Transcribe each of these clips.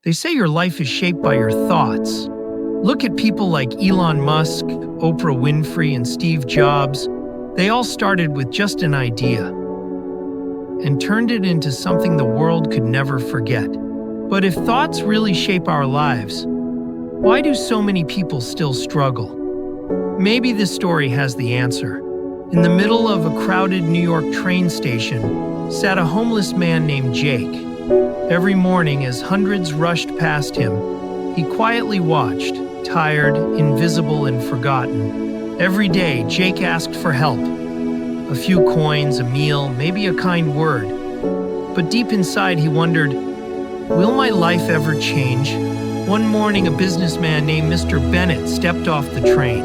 They say your life is shaped by your thoughts. Look at people like Elon Musk, Oprah Winfrey, and Steve Jobs. They all started with just an idea and turned it into something the world could never forget. But if thoughts really shape our lives, why do so many people still struggle? Maybe this story has the answer. In the middle of a crowded New York train station sat a homeless man named Jake. Every morning, as hundreds rushed past him, he quietly watched, tired, invisible, and forgotten. Every day, Jake asked for help. A few coins, a meal, maybe a kind word. But deep inside, he wondered, will my life ever change? One morning, a businessman named Mr. Bennett stepped off the train.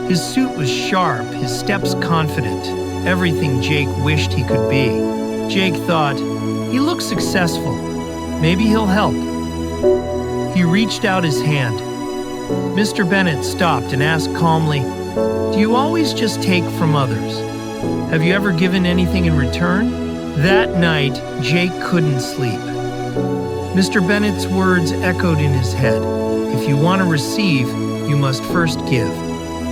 His suit was sharp, his steps confident, everything Jake wished he could be. Jake thought, he looks successful. Maybe he'll help. He reached out his hand. Mr. Bennett stopped and asked calmly, do you always just take from others? Have you ever given anything in return? That night, Jake couldn't sleep. Mr. Bennett's words echoed in his head. If you want to receive, you must first give.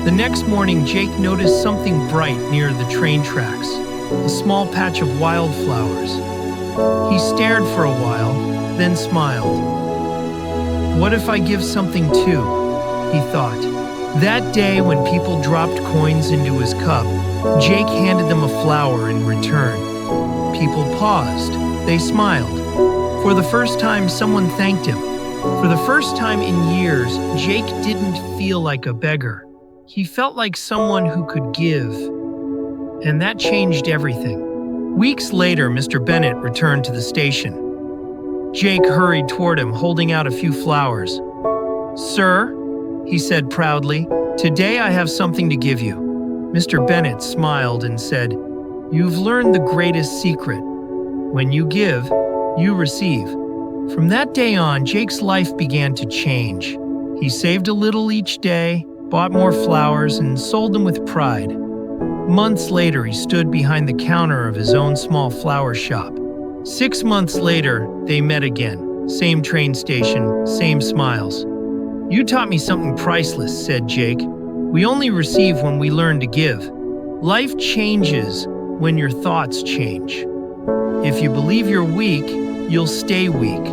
The next morning, Jake noticed something bright near the train tracks, a small patch of wildflowers. He stared for a while, then smiled. What if I give something too? He thought. That day, when people dropped coins into his cup, Jake handed them a flower in return. People paused. They smiled. For the first time, someone thanked him. For the first time in years, Jake didn't feel like a beggar. He felt like someone who could give. And that changed everything. Weeks later, Mr. Bennett returned to the station. Jake hurried toward him, holding out a few flowers. Sir, he said proudly, today I have something to give you. Mr. Bennett smiled and said, you've learned the greatest secret. When you give, you receive. From that day on, Jake's life began to change. He saved a little each day, bought more flowers, and sold them with pride. Months later, he stood behind the counter of his own small flower shop. 6 months later, they met again. Same train station, same smiles. You taught me something priceless, said Jake. We only receive when we learn to give. Life changes when your thoughts change. If you believe you're weak, you'll stay weak.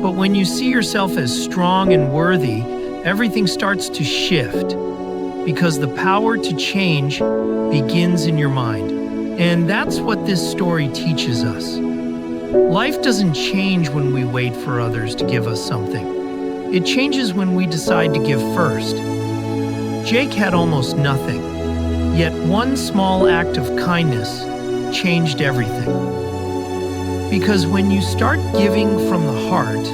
But when you see yourself as strong and worthy, everything starts to shift. Because the power to change begins in your mind. And that's what this story teaches us. Life doesn't change when we wait for others to give us something. It changes when we decide to give first. Jake had almost nothing, yet one small act of kindness changed everything. Because when you start giving from the heart,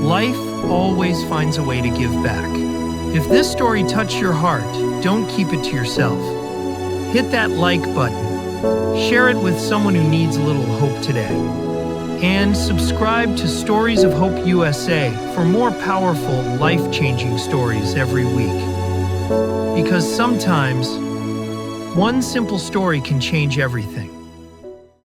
life always finds a way to give back. If this story touched your heart, don't keep it to yourself. Hit that like button. Share it with someone who needs a little hope today. And subscribe to Stories of Hope USA for more powerful, life-changing stories every week. Because sometimes, one simple story can change everything.